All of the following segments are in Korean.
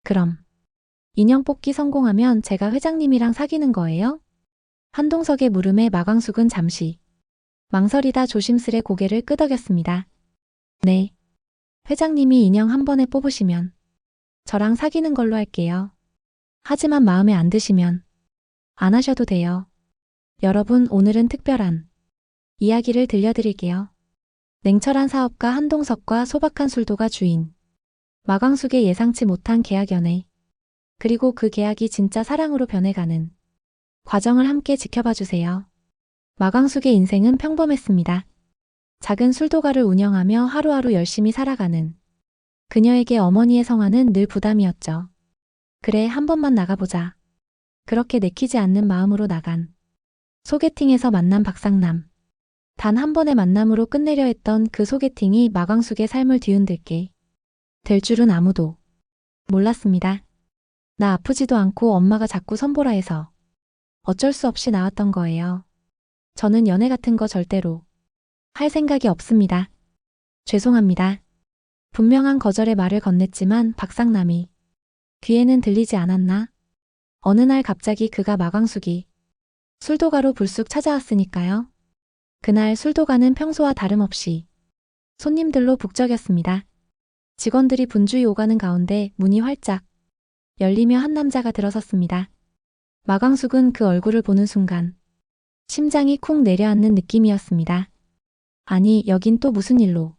그럼 인형 뽑기 성공하면 제가 회장님이랑 사귀는 거예요? 한동석의 물음에 마광숙은 잠시 망설이다 조심스레 고개를 끄덕였습니다. 네. 회장님이 인형 한 번에 뽑으시면 저랑 사귀는 걸로 할게요. 하지만 마음에 안 드시면 안 하셔도 돼요. 여러분, 오늘은 특별한 이야기를 들려드릴게요. 냉철한 사업가 한동석과 소박한 술도가 주인. 마광숙의 예상치 못한 계약 연애. 그리고 그 계약이 진짜 사랑으로 변해가는 과정을 함께 지켜봐 주세요. 마광숙의 인생은 평범했습니다. 작은 술도가를 운영하며 하루하루 열심히 살아가는 그녀에게 어머니의 성화는 늘 부담이었죠. 그래, 한 번만 나가보자. 그렇게 내키지 않는 마음으로 나간 소개팅에서 만난 박상남. 단 한 번의 만남으로 끝내려 했던 그 소개팅이 마광숙의 삶을 뒤흔들게 될 줄은 아무도 몰랐습니다. 나 아프지도 않고 엄마가 자꾸 선보라 해서 어쩔 수 없이 나왔던 거예요. 저는 연애 같은 거 절대로 할 생각이 없습니다. 죄송합니다. 분명한 거절의 말을 건넸지만 박상남이 귀에는 들리지 않았나? 어느 날 갑자기 그가 마광숙이 술도가로 불쑥 찾아왔으니까요. 그날 술도가는 평소와 다름없이 손님들로 북적였습니다. 직원들이 분주히 오가는 가운데 문이 활짝 열리며 한 남자가 들어섰습니다. 마광숙은 그 얼굴을 보는 순간 심장이 쿵 내려앉는 느낌이었습니다. 아니, 여긴 또 무슨 일로?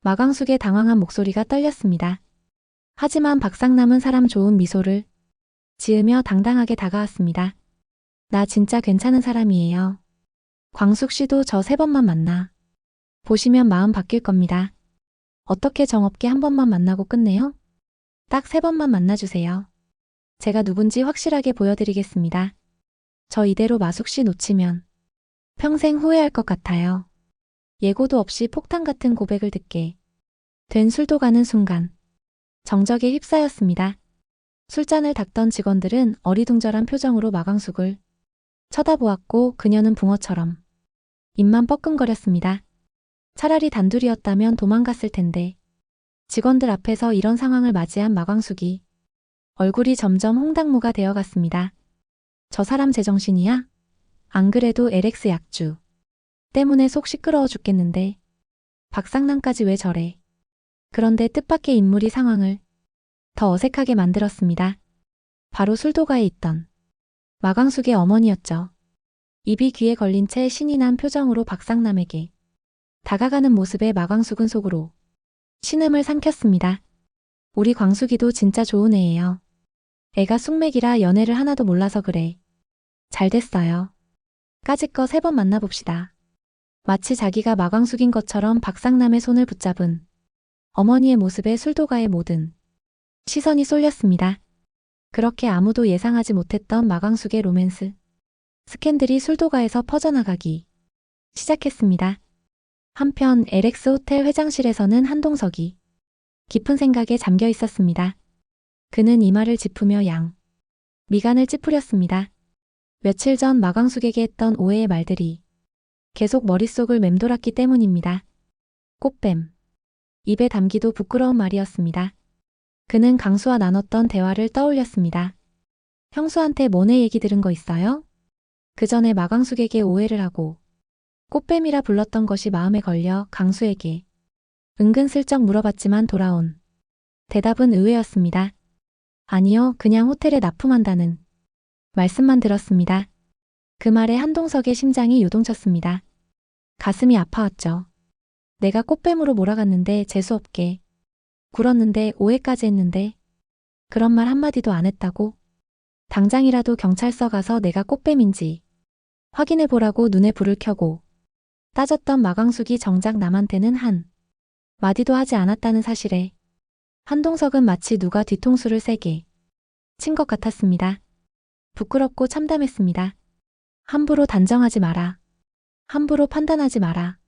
마광숙의 당황한 목소리가 떨렸습니다. 하지만 박상남은 사람 좋은 미소를 지으며 당당하게 다가왔습니다. 나 진짜 괜찮은 사람이에요. 광숙 씨도 저 3번만 만나 보시면 마음 바뀔 겁니다. 어떻게 정없게 한 번만 만나고 끝내요? 딱 3번만 만나주세요. 제가 누군지 확실하게 보여드리겠습니다. 저 이대로 마숙 씨 놓치면 평생 후회할 것 같아요. 예고도 없이 폭탄 같은 고백을 듣게 된 술도가는 순간 정적에 휩싸였습니다. 술잔을 닦던 직원들은 어리둥절한 표정으로 마광숙을 쳐다보았고 그녀는 붕어처럼 입만 뻐끔거렸습니다. 차라리 단둘이었다면 도망갔을 텐데 직원들 앞에서 이런 상황을 맞이한 마광숙이 얼굴이 점점 홍당무가 되어갔습니다. 저 사람 제정신이야? 안 그래도 LX 약주 때문에 속 시끄러워 죽겠는데 박상남까지 왜 저래? 그런데 뜻밖의 인물이 상황을 더 어색하게 만들었습니다. 바로 술도가에 있던 마광숙의 어머니였죠. 입이 귀에 걸린 채 신이 난 표정으로 박상남에게 다가가는 모습에 마광숙은 속으로 신음을 삼켰습니다. 우리 광숙이도 진짜 좋은 애예요. 애가 숙맥이라 연애를 하나도 몰라서 그래. 잘 됐어요. 까짓거 3번 만나봅시다. 마치 자기가 마광숙인 것처럼 박상남의 손을 붙잡은 어머니의 모습에 술도가의 모든 시선이 쏠렸습니다. 그렇게 아무도 예상하지 못했던 마광숙의 로맨스 스캔들이 술도가에서 퍼져나가기 시작했습니다. 한편 LX 호텔 회장실에서는 한동석이 깊은 생각에 잠겨 있었습니다. 그는 이마를 짚으며 미간을 찌푸렸습니다. 며칠 전 마광숙에게 했던 오해의 말들이 계속 머릿속을 맴돌았기 때문입니다. 꽃뱀. 입에 담기도 부끄러운 말이었습니다. 그는 강수와 나눴던 대화를 떠올렸습니다. 형수한테 뭐네 얘기 들은 거 있어요? 그 전에 마광숙에게 오해를 하고 꽃뱀이라 불렀던 것이 마음에 걸려 강수에게 은근슬쩍 물어봤지만 돌아온 대답은 의외였습니다. 아니요, 그냥 호텔에 납품한다는 말씀만 들었습니다. 그 말에 한동석의 심장이 요동쳤습니다. 가슴이 아파왔죠. 내가 꽃뱀으로 몰아갔는데 재수없게 굴었는데 오해까지 했는데 그런 말 한마디도 안 했다고? 당장이라도 경찰서 가서 내가 꽃뱀인지 확인해 보라고 눈에 불을 켜고 따졌던 마광숙이 정작 남한테는 한 마디도 하지 않았다는 사실에 한동석은 마치 누가 뒤통수를 세게 친 것 같았습니다. 부끄럽고 참담했습니다. 함부로 단정하지 마라. 함부로 판단하지 마라.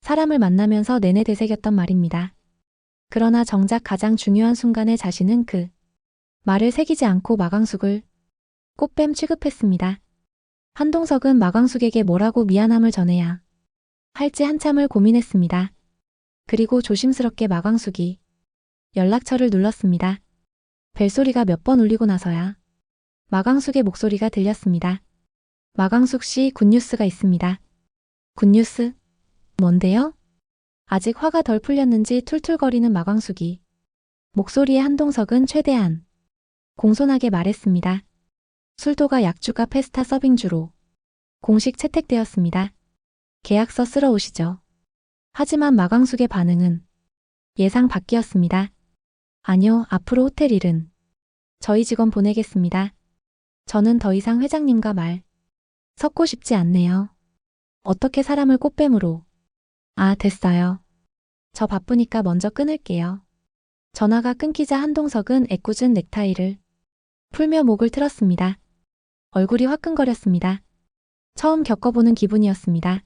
사람을 만나면서 내내 되새겼던 말입니다. 그러나 정작 가장 중요한 순간에 자신은 그 말을 새기지 않고 마광숙을 꽃뱀 취급했습니다. 한동석은 마광숙에게 뭐라고 미안함을 전해야 할지 한참을 고민했습니다. 그리고 조심스럽게 마광숙이 연락처를 눌렀습니다. 벨소리가 몇 번 울리고 나서야 마광숙의 목소리가 들렸습니다. 마광숙 씨, 굿뉴스가 있습니다. 굿뉴스? 뭔데요? 아직 화가 덜 풀렸는지 툴툴거리는 마광숙이 목소리의 한동석은 최대한 공손하게 말했습니다. 술도가 약주가 페스타 서빙주로 공식 채택되었습니다. 계약서 쓰러 오시죠. 하지만 마광숙의 반응은 예상 밖이었습니다. 아니요, 앞으로 호텔 일은 저희 직원 보내겠습니다. 저는 더 이상 회장님과 말 섞고 싶지 않네요. 어떻게 사람을 꽃뱀으로. 아, 됐어요. 저 바쁘니까 먼저 끊을게요. 전화가 끊기자 한동석은 애꿎은 넥타이를 풀며 목을 틀었습니다. 얼굴이 화끈거렸습니다. 처음 겪어보는 기분이었습니다.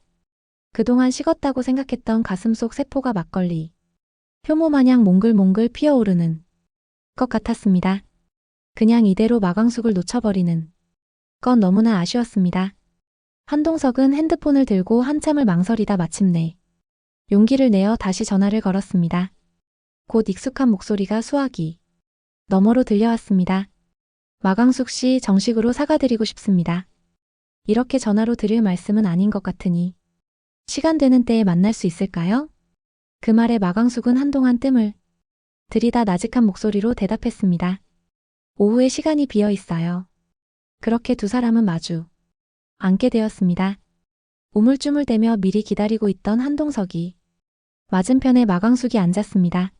그동안 식었다고 생각했던 가슴속 세포가 막걸리 효모마냥 몽글몽글 피어오르는 것 같았습니다. 그냥 이대로 마광숙을 놓쳐버리는 건 너무나 아쉬웠습니다. 한동석은 핸드폰을 들고 한참을 망설이다 마침내 용기를 내어 다시 전화를 걸었습니다. 곧 익숙한 목소리가 수화기 너머로 들려왔습니다. 마광숙 씨, 정식으로 사과드리고 싶습니다. 이렇게 전화로 드릴 말씀은 아닌 것 같으니 시간 되는 때에 만날 수 있을까요? 그 말에 마광숙은 한동안 뜸을 들이다 나직한 목소리로 대답했습니다. 오후에 시간이 비어 있어요. 그렇게 두 사람은 마주 앉게 되었습니다. 우물쭈물대며 미리 기다리고 있던 한동석이 맞은편에 마광숙이 앉았습니다.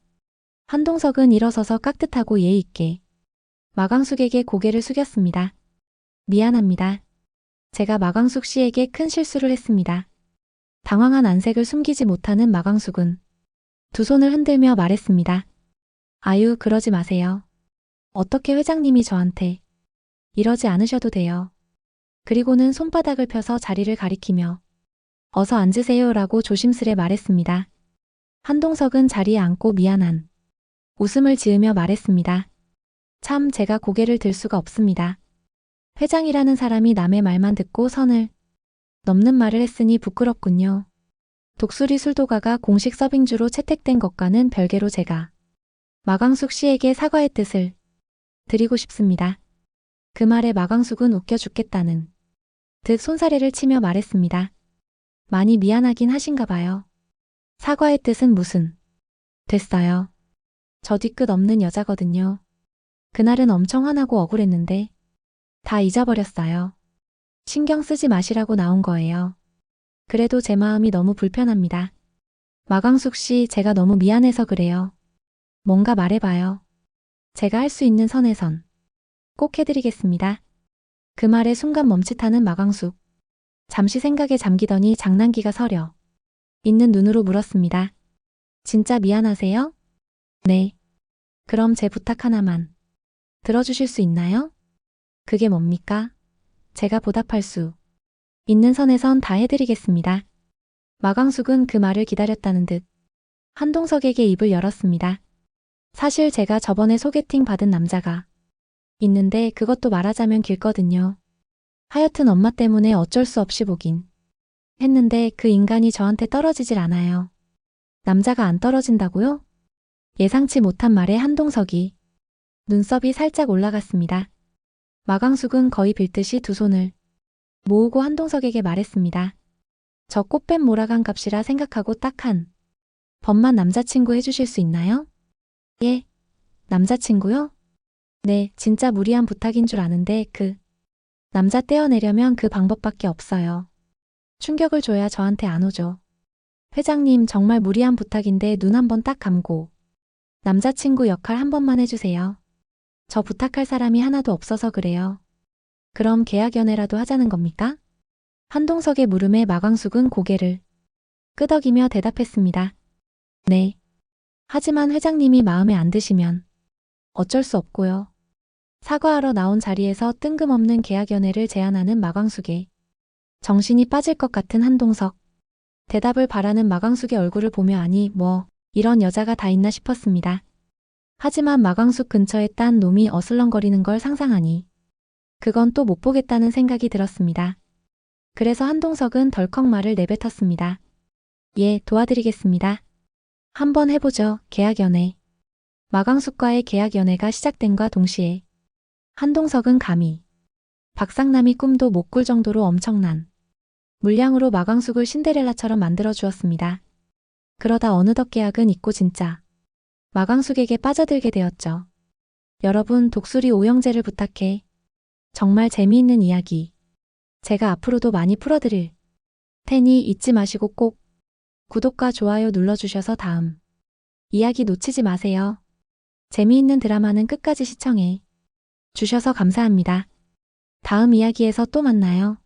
한동석은 일어서서 깍듯하고 예의 있게 마광숙에게 고개를 숙였습니다. 미안합니다. 제가 마광숙 씨에게 큰 실수를 했습니다. 당황한 안색을 숨기지 못하는 마광숙은 두 손을 흔들며 말했습니다. 아유, 그러지 마세요. 어떻게 회장님이 저한테 이러지 않으셔도 돼요. 그리고는 손바닥을 펴서 자리를 가리키며 어서 앉으세요라고 조심스레 말했습니다. 한동석은 자리에 앉고 미안한 웃음을 지으며 말했습니다. 참, 제가 고개를 들 수가 없습니다. 회장이라는 사람이 남의 말만 듣고 선을 넘는 말을 했으니 부끄럽군요. 독수리 술도가가 공식 서빙주로 채택된 것과는 별개로 제가 마광숙 씨에게 사과의 뜻을 드리고 싶습니다. 그 말에 마광숙은 웃겨 죽겠다는 듯 손사래를 치며 말했습니다. 많이 미안하긴 하신가 봐요. 사과의 뜻은 무슨. 됐어요. 저 뒤끝 없는 여자거든요. 그날은 엄청 화나고 억울했는데 다 잊어버렸어요. 신경 쓰지 마시라고 나온 거예요. 그래도 제 마음이 너무 불편합니다. 마광숙 씨, 제가 너무 미안해서 그래요. 뭔가 말해봐요. 제가 할 수 있는 선에선 꼭 해드리겠습니다. 그 말에 순간 멈칫하는 마광숙. 잠시 생각에 잠기더니 장난기가 서려 있는 눈으로 물었습니다. 진짜 미안하세요? 네. 그럼 제 부탁 하나만 들어주실 수 있나요? 그게 뭡니까? 제가 보답할 수 있는 선에선 다 해드리겠습니다. 마광숙은 그 말을 기다렸다는 듯 한동석에게 입을 열었습니다. 사실 제가 저번에 소개팅 받은 남자가 있는데 그것도 말하자면 길거든요. 하여튼 엄마 때문에 어쩔 수 없이 보긴 했는데 그 인간이 저한테 떨어지질 않아요. 남자가 안 떨어진다고요? 예상치 못한 말에 한동석이 눈썹이 살짝 올라갔습니다. 마광숙은 거의 빌듯이 두 손을 모으고 한동석에게 말했습니다. 저 꽃뱀 몰아간 값이라 생각하고 딱 한 번만 남자친구 해주실 수 있나요? 예. 남자친구요? 네, 진짜 무리한 부탁인 줄 아는데 그 남자 떼어내려면 그 방법밖에 없어요. 충격을 줘야 저한테 안 오죠. 회장님, 정말 무리한 부탁인데 눈 한 번 딱 감고 남자친구 역할 한 번만 해주세요. 저 부탁할 사람이 하나도 없어서 그래요. 그럼 계약 연애라도 하자는 겁니까? 한동석의 물음에 마광숙은 고개를 끄덕이며 대답했습니다. 네. 하지만 회장님이 마음에 안 드시면 어쩔 수 없고요. 사과하러 나온 자리에서 뜬금없는 계약 연애를 제안하는 마광숙에 정신이 빠질 것 같은 한동석. 대답을 바라는 마광숙의 얼굴을 보며 아니 뭐 이런 여자가 다 있나 싶었습니다. 하지만 마광숙 근처에 딴 놈이 어슬렁거리는 걸 상상하니 그건 또 못 보겠다는 생각이 들었습니다. 그래서 한동석은 덜컥 말을 내뱉었습니다. 예, 도와드리겠습니다. 한번 해보죠, 계약 연애. 마광숙과의 계약 연애가 시작된과 동시에 한동석은 감히 박상남이 꿈도 못 꿀 정도로 엄청난 물량으로 마광숙을 신데렐라처럼 만들어 주었습니다. 그러다 어느덧 계약은 잊고 진짜 마광숙에게 빠져들게 되었죠. 여러분, 독수리 오영재를 부탁해. 정말 재미있는 이야기 제가 앞으로도 많이 풀어드릴 테니 잊지 마시고 꼭 구독과 좋아요 눌러주셔서 다음 이야기 놓치지 마세요. 재미있는 드라마는 끝까지 시청해 주셔서 감사합니다. 다음 이야기에서 또 만나요.